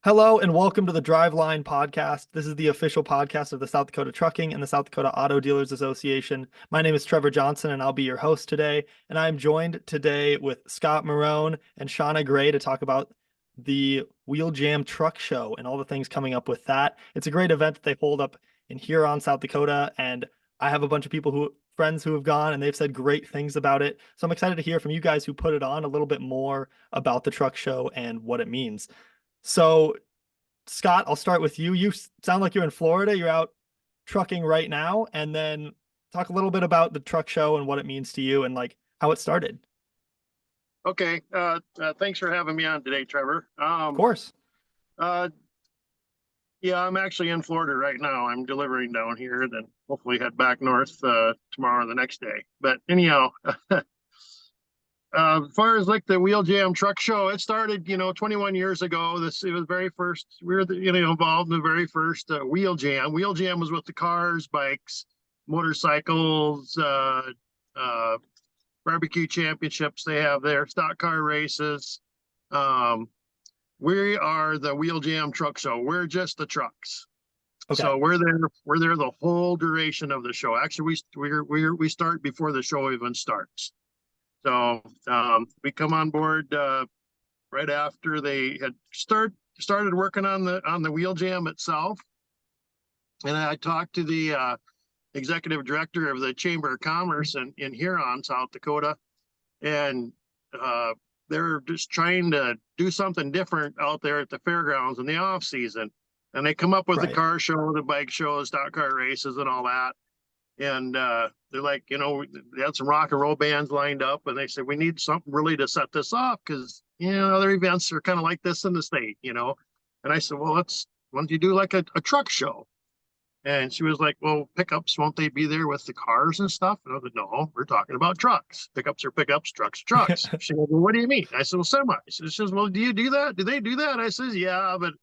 Hello and welcome to the Driveline podcast. This is the official podcast of the South Dakota Trucking and the South Dakota Auto Dealers Association. My name is Trevor Johnson and I'll be your host today. And I'm joined today with Scott Marone and Shauna Gray to talk about the Wheel Jam Truck Show and all the things coming up with that. It's a great event that they hold up in Huron, South Dakota, and I have a bunch of friends who have gone and they've said great things about it. So I'm excited to hear from you guys who put it on a little bit more about the truck show and what it means. So, Scott, I'll start with you. You sound like you're in Florida. You're out trucking right now, and then talk a little bit about the truck show and what it means to you and like how it started. Okay. Thanks for having me on today, Trevor. Of course. Uh, yeah, I'm actually in Florida right now. I'm delivering down here, then hopefully head back north tomorrow or the next day. But anyhow, as far as like the Wheel Jam Truck Show, it started, 21 years ago. It was very first. We were, involved in the very first Wheel Jam. Wheel Jam was with the cars, bikes, motorcycles, barbecue championships they have there, stock car races. We are the Wheel Jam Truck Show. We're just the trucks. Okay. So we're there the whole duration of the show. Actually, we start before the show even starts. So we come on board right after they had started working on the Wheel Jam itself. And I talked to the executive director of the Chamber of Commerce in Huron, South Dakota, and they're just trying to do something different out there at the fairgrounds in the off season. And they come up with the car show, the bike show, the stock car races, and all that. And they're like, they had some rock and roll bands lined up, and they said we need something really to set this off because other events are kind of like this in the state, And I said, well, why don't you do like a truck show? And she was like, well, pickups, won't they be there with the cars and stuff? And I said, no, we're talking about trucks. Pickups are pickups, trucks are trucks. She goes, well, what do you mean? I said, well, semis. She says, well, do you do that? Do they do that? I says, yeah, but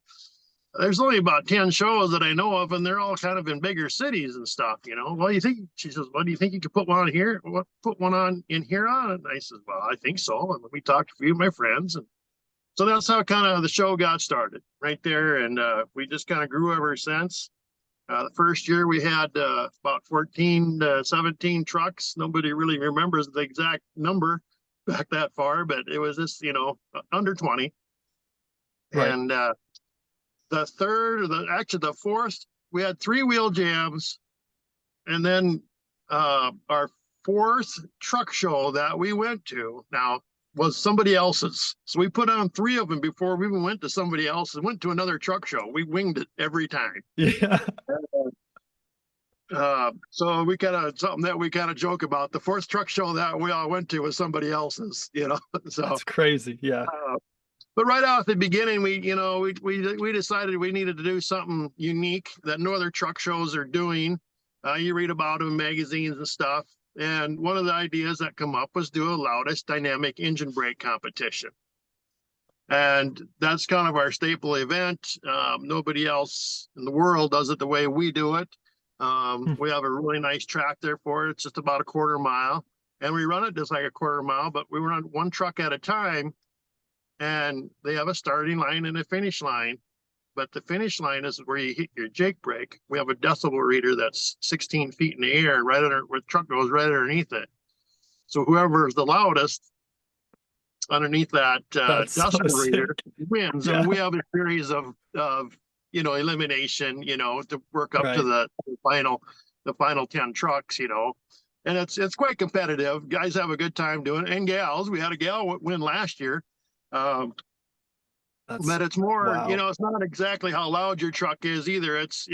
there's only about 10 shows that I know of, and they're all kind of in bigger cities and stuff, Well, you think, she says, well, do you think you could put one on here? Put one on in Huron? And I said, well, I think so. And we talked to a few of my friends. And so that's how kind of the show got started right there. And we just kind of grew ever since. The first year we had about 14 to 17 trucks. Nobody really remembers the exact number back that far, but it was just, under 20. Right. And the fourth, we had 3 wheel jams. And then our fourth truck show that we went to now was somebody else's. So we put on 3 of them before we even went to somebody else and went to another truck show. We winged it every time. Yeah. So we kind of something that we kind of joke about. The fourth truck show that we all went to was somebody else's, So That's crazy. Yeah. But right out at the beginning, we decided we needed to do something unique that no other truck shows are doing. You read about them in magazines and stuff. And one of the ideas that come up was do a loudest dynamic engine brake competition. And that's kind of our staple event. Nobody else in the world does it the way we do it. We have a really nice track there for it. It's just about a quarter mile. And we run it just like a quarter mile, but we run one truck at a time. And they have a starting line and a finish line. But the finish line is where you hit your Jake brake. We have a decibel reader that's 16 feet in the air, right under where the truck goes right underneath it. So whoever is the loudest underneath that decibel reader wins. Yeah. And we have a series of elimination, to work up to the final 10 trucks, and it's quite competitive. Guys have a good time doing it, and gals. We had a gal win last year. But it's more, wow. It's not exactly how loud your truck is either. It's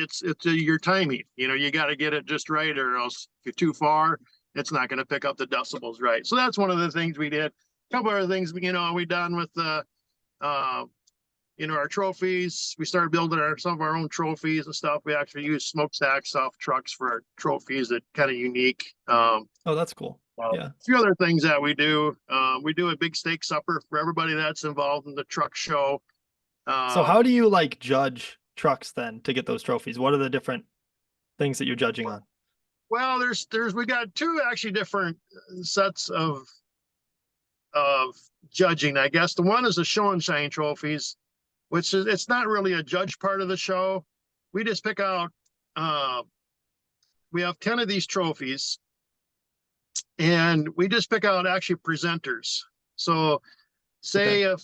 your timing. You got to get it just right, or else if you're too far, it's not going to pick up the decibels right. So that's one of the things we did. A couple other things, we done with our trophies. We started building some of our own trophies and stuff. We actually use smokestacks off trucks for our trophies that kind of unique. Oh, that's cool. Yeah. A few other things that we do. We do a big steak supper for everybody that's involved in the truck show. So how do you judge trucks then to get those trophies? What are the different things that you're judging on? Well, we got 2 actually different sets of judging, I guess. The one is the show and shine trophies. which is, it's not really a judge part of the show. We just pick out, we have 10 of these trophies, and we just pick out actually presenters. So say if,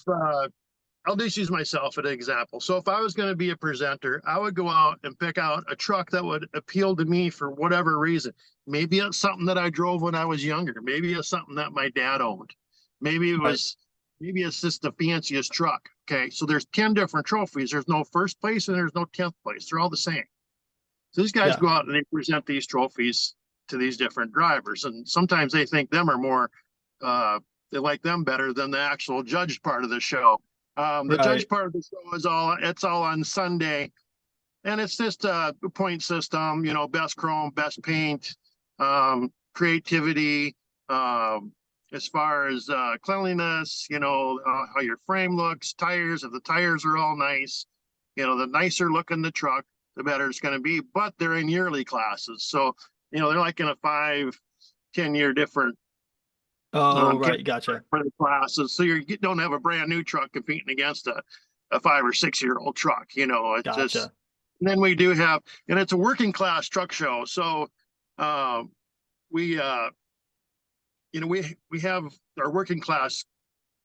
I'll just use myself as an example. So if I was going to be a presenter, I would go out and pick out a truck that would appeal to me for whatever reason. Maybe it's something that I drove when I was younger. Maybe it's something that my dad owned. Maybe it was, maybe it's just the fanciest truck. Okay. So there's 10 different trophies. There's no first place and there's no 10th place. They're all the same. So these guys go out and they present these trophies to these different drivers. And sometimes they think them are more, they like them better than the actual judge part of the show. The judge part of the show is it's all on Sunday, and it's just a point system, you know, best chrome, best paint, creativity, as far as cleanliness, you know, how your frame looks, tires, if the tires are all nice, you know, the nicer looking the truck, the better it's going to be. But they're in yearly classes, so you know they're like in a 5-10 year different. Oh, right, gotcha. For the classes, so you don't have a brand new truck competing against a 5 or 6 year old truck. You know, it's Gotcha. just. And then we do have, and it's a working class truck show. So, we, you know, we have our working class.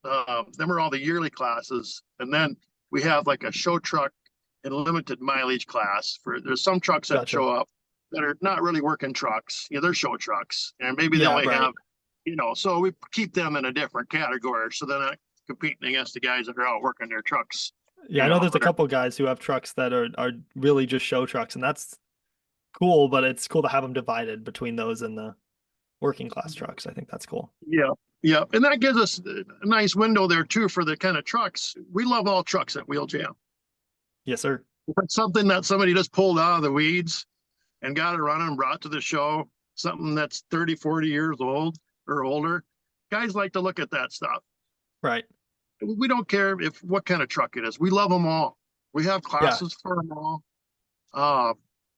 Them are all the yearly classes, and then we have like a show truck and limited mileage class. There's some trucks that show up that are not really working trucks. You know, they're show trucks, and maybe they only have. You know, so we keep them in a different category, so they're not competing against the guys that are out working their trucks. Yeah, I know there's a couple guys who have trucks that are really just show trucks, and that's cool, but it's cool to have them divided between those and the working class trucks. I think that's cool. Yeah, yeah, and that gives us a nice window there too for the kind of trucks. We love all trucks at Wheel Jam. Yes, sir. If it's something that somebody just pulled out of the weeds and got it running and brought to the show, something that's 30, 40 years old or older, guys like to look at that stuff. Right. We don't care what kind of truck it is. We love them all. We have classes for them all.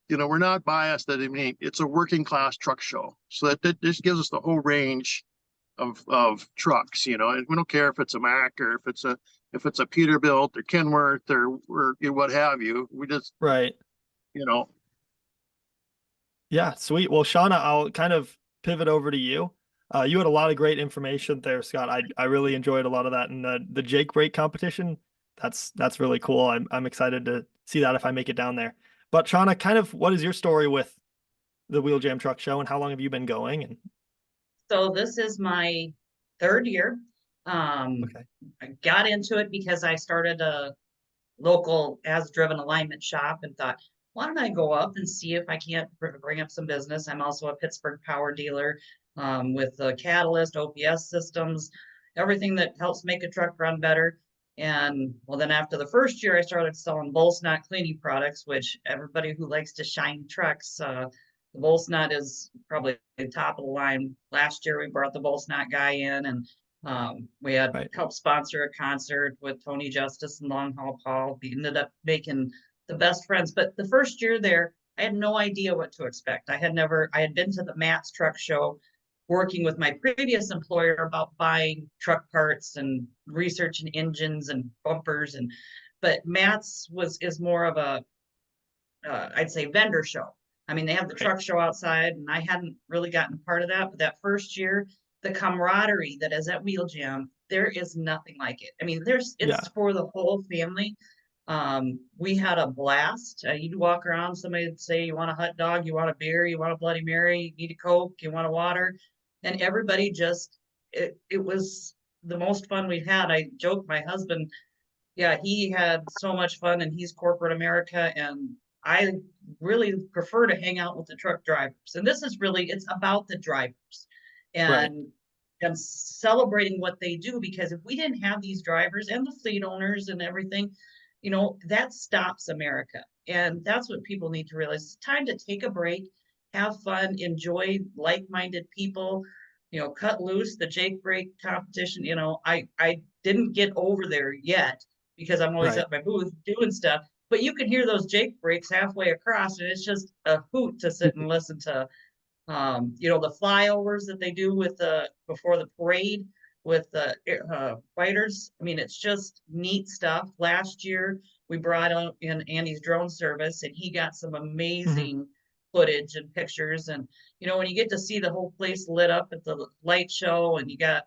You know, we're not biased. I mean, it's a working class truck show, so that just gives us the whole range of trucks. You know, and we don't care if it's a Mack or if it's a Peterbilt or Kenworth or what have you. We just you know. Yeah, sweet. Well, Shauna, I'll kind of pivot over to you. You had a lot of great information there, Scott. I really enjoyed a lot of that, and the Jake Brake competition. That's really cool. I'm excited to see that if I make it down there. But Shauna, kind of, what is your story with the Wheel Jam Truck Show, and how long have you been going? And so this is my 3rd year. I got into it because I started a local as-driven alignment shop and thought, why don't I go up and see if I can't bring up some business? I'm also a Pittsburgh power dealer. With the catalyst, OPS systems, everything that helps make a truck run better. And well, then after the 1st year, I started selling Bolsnot cleaning products, which everybody who likes to shine trucks, the Bolsnot is probably the top of the line. Last year, we brought the Bolsnot guy in, and we had helped sponsor a concert with Tony Justice and Long Haul Paul. We ended up making the best friends. But the 1st year there, I had no idea what to expect. I had been to the Matt's truck show, working with my previous employer about buying truck parts and researching engines and bumpers, but Matt's is more of a I'd say vendor show. I mean, they have the truck show outside, and I hadn't really gotten part of that. But that 1st year, the camaraderie that is at Wheel Jam, there is nothing like it. I mean, it's for the whole family. We had a blast. You'd walk around, somebody would say, you want a hot dog, you want a beer, you want a Bloody Mary, you need a Coke, you want a water. And everybody it was the most fun we've had. I joked my husband, he had so much fun, and he's corporate America. And I really prefer to hang out with the truck drivers. And this is it's about the drivers and celebrating what they do, because if we didn't have these drivers and the fleet owners and everything, you know, that stops America. And that's what people need to realize. It's time to take a break, have fun, enjoy like-minded people, you know, cut loose. The Jake Brake competition, you know, I didn't get over there yet because I'm always at my booth doing stuff, but you can hear those Jake Brakes halfway across, and it's just a hoot to sit and listen to, you know, the flyovers that they do before the parade with the fighters. I mean, it's just neat stuff. Last year, we brought in Andy's drone service, and he got some amazing footage and pictures. And, you know, when you get to see the whole place lit up at the light show, and you got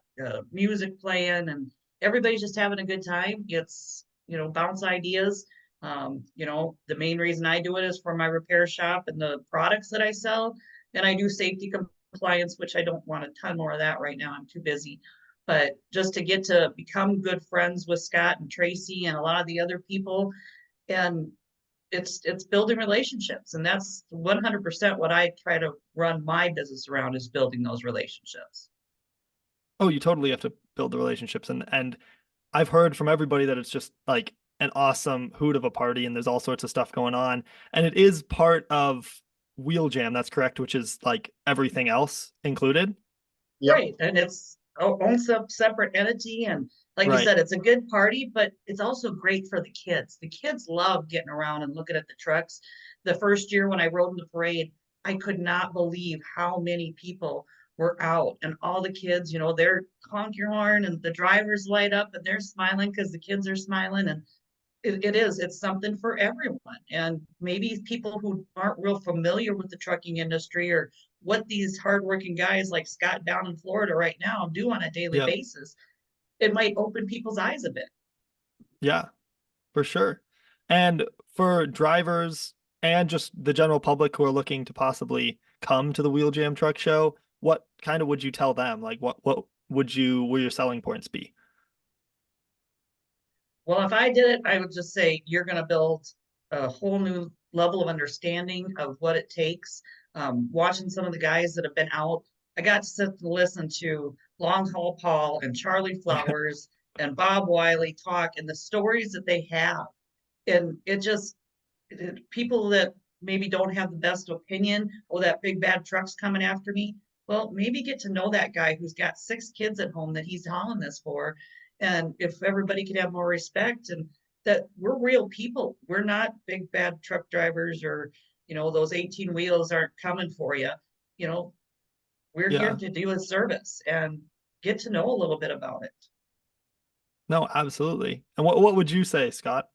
music playing, and everybody's just having a good time, it's, you know, bounce ideas. You know, the main reason I do it is for my repair shop and the products that I sell. And I do safety compliance, which I don't want a ton more of that right now. I'm too busy. But just to get to become good friends with Scott and Tracy and a lot of the other people, and it's building relationships. And that's 100% what I try to run my business around, is building those relationships. Oh, you totally have to build the relationships, and I've heard from everybody that it's just like an awesome hoot of a party, and there's all sorts of stuff going on. And it is part of Wheel Jam, that's correct, which is like everything else included. Yep. Right. And it's owns a separate entity. And like you Right. said, it's a good party, but it's also great for the kids. The kids love getting around and looking at the trucks. The first year when I rode in the parade, I could not believe how many people were out, and all the kids, you know, they're honk your horn and the drivers light up and they're smiling because the kids are smiling. And it's something for everyone. And maybe people who aren't real familiar with the trucking industry, or what these hardworking guys like Scott down in Florida right now do on a daily Yep. basis, it might open people's eyes a bit. Yeah, for sure. And for drivers and just the general public who are looking to possibly come to the Wheel Jam Truck Show, what kind of would you tell them? Like what will your selling points be? Well, if I did it, I would just say you're going to build a whole new level of understanding of what it takes. Watching some of the guys that have been out, I got to sit and listen to Long Haul Paul and Charlie Flowers and Bob Wiley talk, and the stories that they have. And people that maybe don't have the best opinion, oh, that big bad truck's coming after me. Well, maybe get to know that guy who's got 6 kids at home that he's hauling this for. And if everybody could have more respect, and that we're real people, we're not big bad truck drivers, or, you know, those 18 wheels aren't coming for you. You know, we're here to do a service and get to know a little bit about it. No, absolutely. And what would you say, Scott?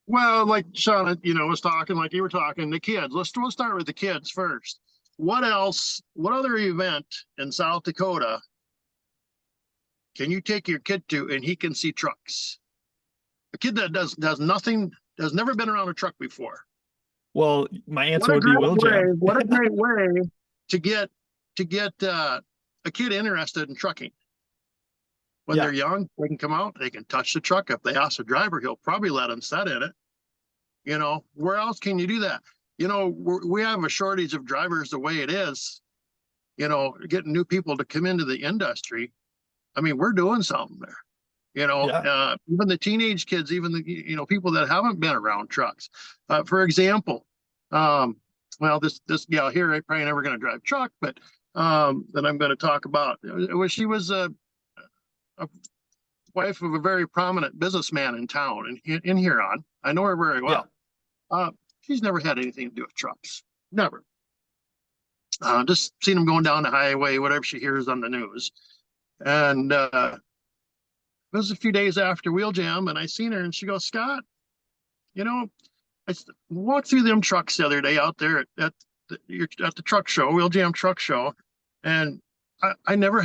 Well, like Sean, you know, was talking, like you were talking, the kids. Let's start with the kids first. What else? What other event in South Dakota can you take your kid to and he can see trucks? A kid that does nothing, has never been around a truck before. Well, my answer would be Wheel Jam. What a great way to get a kid interested in trucking. When they're young, they can come out, they can touch the truck. If they ask the driver, he'll probably let them sit in it. You know, where else can you do that? You know, we have a shortage of drivers the way it is. You know, getting new people to come into the industry. I mean, we're doing something there. You know, even the teenage kids, even the, you know, people that haven't been around trucks. For example, well, this gal here ain't probably never going to drive truck, but that I'm going to talk about. She was a wife of a very prominent businessman in town, in Huron. I know her very well. She's never had anything to do with trucks. Never. Just seen them going down the highway, whatever she hears on the news. And it was a few days after Wheel Jam, and I seen her, and she goes, Scott, you know, I walked through them trucks the other day out there at the truck show, Wheel Jam Truck Show, and I never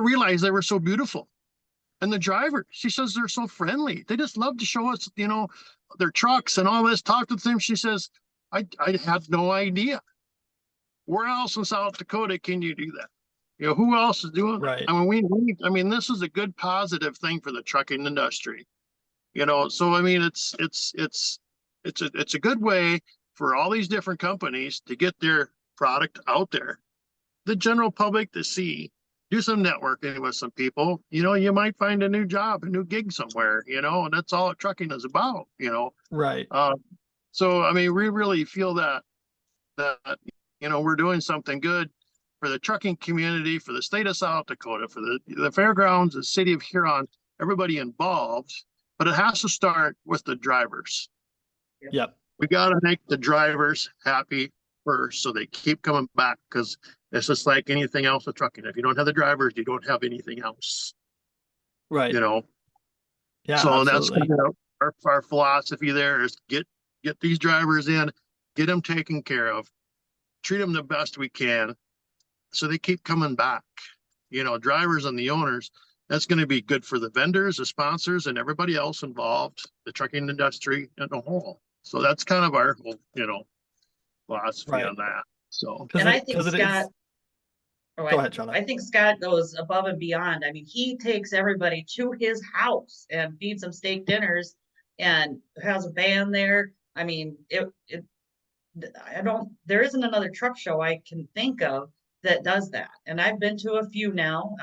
realized they were so beautiful. And the drivers, she says, they're so friendly. They just love to show us, you know, their trucks and all this. Talk to them. She says, I had no idea. Where else in South Dakota can you do that? You know, who else is doing that? I mean, I mean, this is a good positive thing for the trucking industry. You know, so I mean, it's a good way for all these different companies to get their product out there. The general public to see, do some networking with some people, you know, you might find a new job, a new gig somewhere, you know, and that's all trucking is about, you know. Right. So, I mean, we really feel that, you know, we're doing something good for the trucking community, for the state of South Dakota, for the fairgrounds, the city of Huron, everybody involved, but it has to start with the drivers. Yep. We got to make the drivers happy first, so they keep coming back, because it's just like anything else with trucking. If you don't have the drivers, you don't have anything else, Right. you know? Yeah, So that's absolutely. kind of our philosophy there, is get these drivers in, get them taken care of, treat them the best we can, so they keep coming back. You know, drivers and the owners, that's going to be good for the vendors, the sponsors, and everybody else involved, the trucking industry as a whole. So that's kind of our whole, philosophy Right. on that. So, And I think Because it Scott, is. oh, Go ahead, Shauna. I think Scott goes above and beyond. I mean, he takes everybody to his house and feeds them steak dinners and has a band there. I mean, there isn't another truck show I can think of that does that. And I've been to a few now,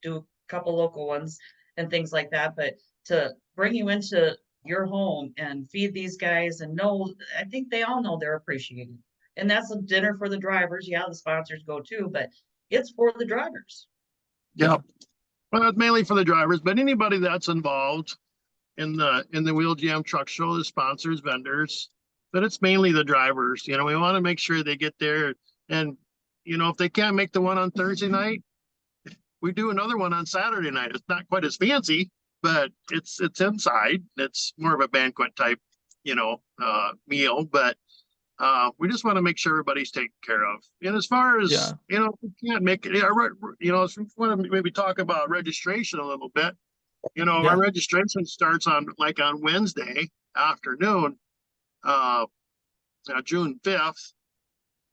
do a couple local ones and things like that, but to bring you into your home and feed these guys and I think they all know they're appreciated. And that's a dinner for the drivers. Yeah, the sponsors go too, but it's for the drivers. yeah, well, it's mainly for the drivers, but anybody that's involved in the Wheel Jam Truck Show, the sponsors, vendors, but it's mainly the drivers. You know, we want to make sure they get there, and if they can't make the one on Thursday night, we do another one on Saturday night. It's not quite as fancy, but it's inside. It's more of a banquet type, meal, but we just want to make sure everybody's taken care of. And as far as, we can't make it, if we want to maybe talk about registration a little bit, our registration starts on Wednesday afternoon, June 5th.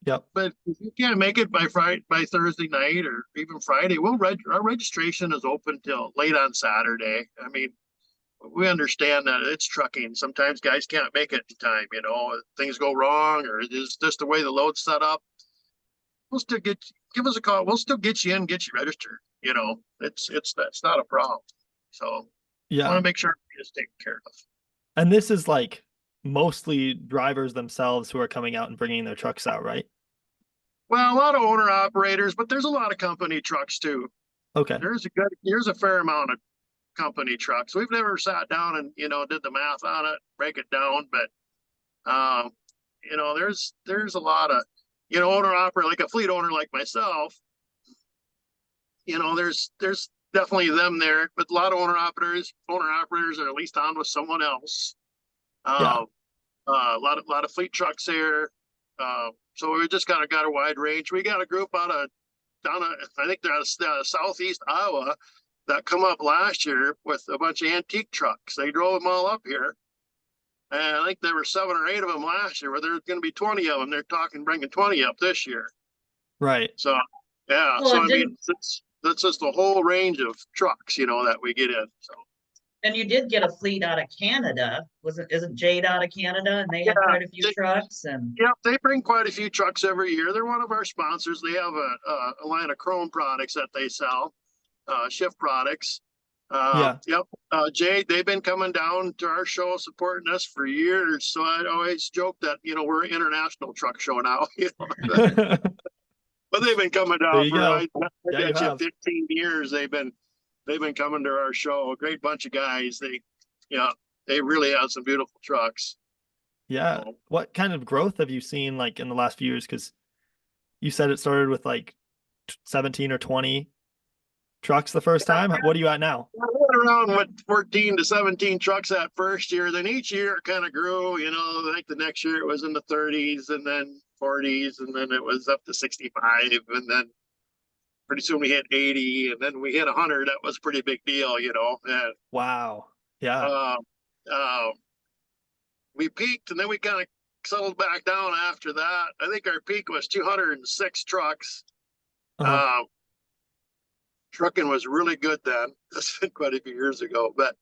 Yep. But if you can't make it by Thursday night or even Friday, our registration is open till late on Saturday. I mean, we understand that it's trucking. Sometimes guys can't make it in time, things go wrong, or it's just the way the load's set up. We'll still give us a call. We'll still get you in, get you registered. That's not a problem. So I want to make sure it's taken care of. And this is like mostly drivers themselves who are coming out and bringing their trucks out, right? Well, a lot of owner operators, but there's a lot of company trucks too. Okay. There's a fair amount of company trucks. We've never sat down and did the math on it, break it down, but there's a lot of owner operator, like a fleet owner like myself. There's definitely them there, but a lot of owner operators are at least on with someone else. A lot of fleet trucks there. So we just got a wide range. We got a group I think they're out of southeast Iowa, that come up last year with a bunch of antique trucks. They drove them all up here. And I think there were 7 or 8 of them last year, where there's going to be 20 of them. They're talking bringing 20 up this year. Right. So, yeah. Well, so, I mean, that's just a whole range of trucks, that we get in. So. And you did get a fleet out of Canada. Isn't Jade out of Canada? And they have quite a few trucks. And yeah, they bring quite a few trucks every year. They're one of our sponsors. They have a line of chrome products that they sell, Shift products. Jade, they've been coming down to our show supporting us for years. So I always joke that we're an international truck show now. But they've been coming down for 15 years. They've been coming to our show. A great bunch of guys. They really have some beautiful trucks. Yeah. What kind of growth have you seen like in the last few years? Because you said it started with like 17 or 20 trucks the first time. What are you at now? I went around with 14 to 17 trucks that first year. Then each year it kind of grew. I think the next year it was in the 30s, and then 40s, and then it was up to 65, and then pretty soon we hit 80, and then we hit 100. That was a pretty big deal, And, wow. Yeah. We peaked, and then we kind of settled back down after that. I think our peak was 206 trucks. Trucking was really good then. That's been quite a few years ago, but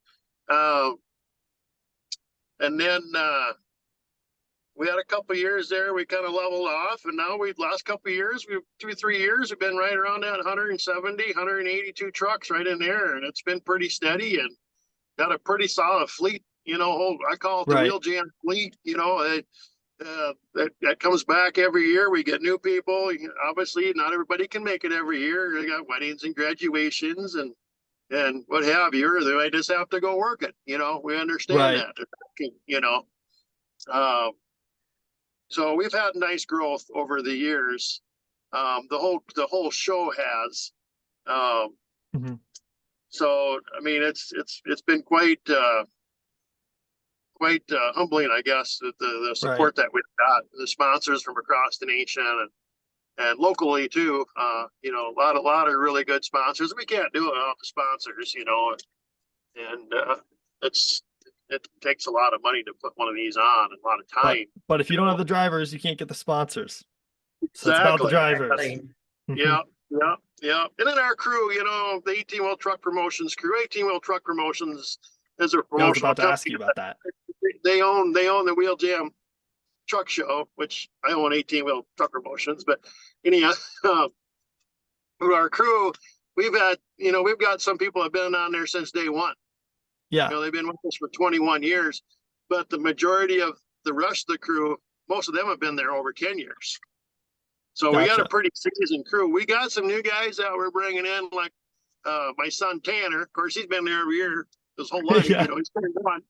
and then we had a couple of years there. We kind of leveled off, and now last couple of years, 2 or 3 years, we've been right around that 170, 182 trucks right in there, and it's been pretty steady and got a pretty solid fleet. I call it the Wheel Jam fleet. That comes back every year. We get new people. Obviously, not everybody can make it every year. They got weddings and graduations and what have you. Or they just have to go work it. We understand that. So we've had nice growth over the years. The whole show has. Mhm. So I mean, it's been quite humbling, I guess, the support that we've got, the sponsors from across the nation and locally too. You know, a lot of really good sponsors. We can't do it without the sponsors, you know, and it takes a lot of money to put one of these on and a lot of time. But if you don't have the drivers, you can't get the sponsors. So it's about the Exactly. drivers. Exactly. Mhm. Yeah. And then our crew, you know, the 18-wheel truck promotions crew, 18-wheel truck promotions is a I was promotional about to ask company. you about that. They own the Wheel Jam truck show, which I own 18-wheel truck promotions. But anyhow, our crew, we've got some people have been on there since day one. Yeah. You know, they've been with us for 21 years, but the majority of the rest of the crew, most of them have been there over 10 years. So we got a Gotcha. pretty seasoned crew. We got some new guys that we're bringing in, like my son Tanner. Of course, he's been there every year his whole life. Yeah. You know, he's 21.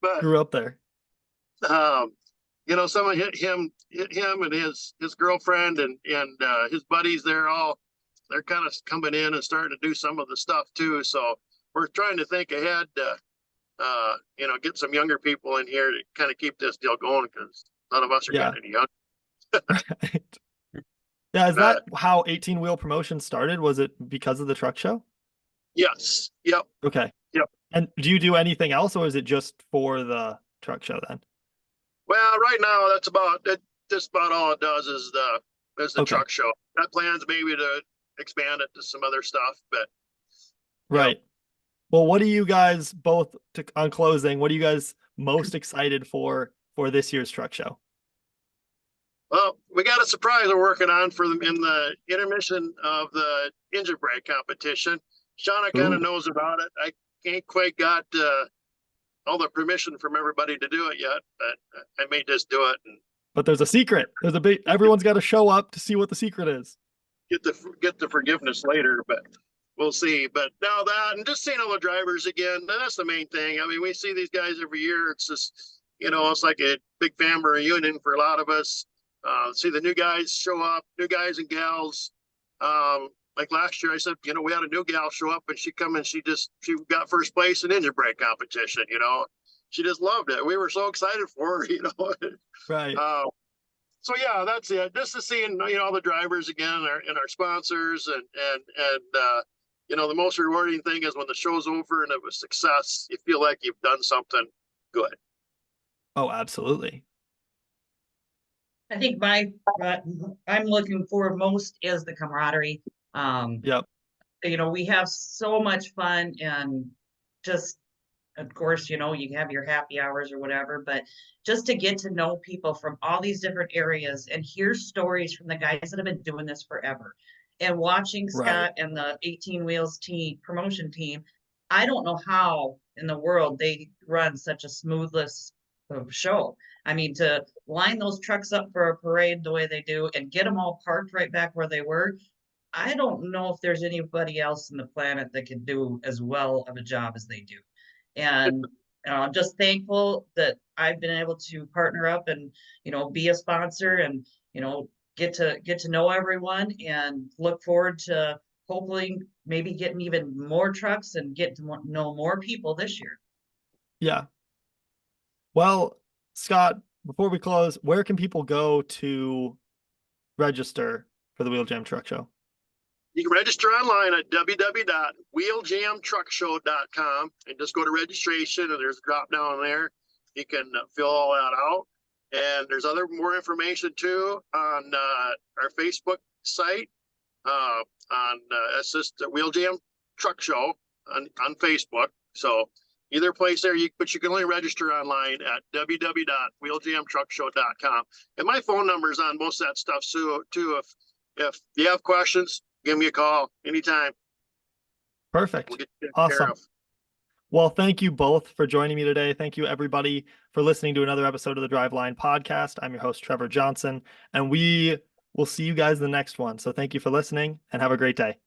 But Grew up there. you know, some of him and his girlfriend and his buddies, they're kind of coming in and starting to do some of the stuff too. So we're trying to think ahead to you know, get some younger people in here to kind of keep this deal going, because none of us are Yeah. getting any young. Right. Yeah, is that how 18-wheel promotion started? Was it because of the truck show? Yes. Yep. Okay. Yep. And do you do anything else, or is it just for the truck show then? Well, right now that's about it. Just about all it does is the Okay. truck show. That plans maybe to expand it to some other stuff, but Right. Well, what do you guys both on closing? What are you guys most excited for this year's truck show? well, we got a surprise we're working on for them in the intermission of the engine brake competition. Shauna kind Ooh. of knows about it. I ain't quite got all the permission from everybody to do it yet, but I may just do it and But there's a secret. There's a big. Everyone's got to show up to see what the secret is. get the forgiveness later, but we'll see. But now that, and just seeing all the drivers again, that's the main thing. I mean, we see these guys every year. It's just, you know, it's like a big family reunion for a lot of us. See the new guys show up, new guys and gals. Like last year, I said, you know, we had a new gal show up and she got first place in engine brake competition. You know, she just loved it. We were so excited for her, you know. Right. So yeah, that's it. Just to see, you know, all the drivers again and our sponsors and you know, the most rewarding thing is when the show's over and it was success. You feel like you've done something good. Oh, absolutely. I think I'm looking for most is the camaraderie. Yep. You know, we have so much fun and just, of course, you know, you have your happy hours or whatever, but just to get to know people from all these different areas and hear stories from the guys that have been doing this forever. And watching Right. Scott and the 18 Wheels team promotion team, I don't know how in the world they run such a smoothless show. I mean, to line those trucks up for a parade the way they do and get them all parked right back where they were. I don't know if there's anybody else in the planet that can do as well of a job as they do. And I'm just thankful that I've been able to partner up and, you know, be a sponsor and, you know, get to know everyone and look forward to hopefully maybe getting even more trucks and get to know more people this year. Yeah. Well, Scott, before we close, where can people go to register for the Wheel Jam Truck Show? You can register online at www.wheeljamtruckshow.com and just go to registration and there's a drop down there. You can fill all that out. And there's more information too on our Facebook site. It's just the Wheel Jam Truck Show on Facebook. So either place there, but you can only register online at www.wheeljamtruckshow.com. And my phone number is on most of that stuff too. If you have questions, give me a call anytime. Perfect. We'll get you taken Awesome. care of. Well, thank you both for joining me today. Thank you, everybody, for listening to another episode of the Driveline Podcast. I'm your host, Trevor Johnson, and we will see you guys in the next one. So thank you for listening and have a great day.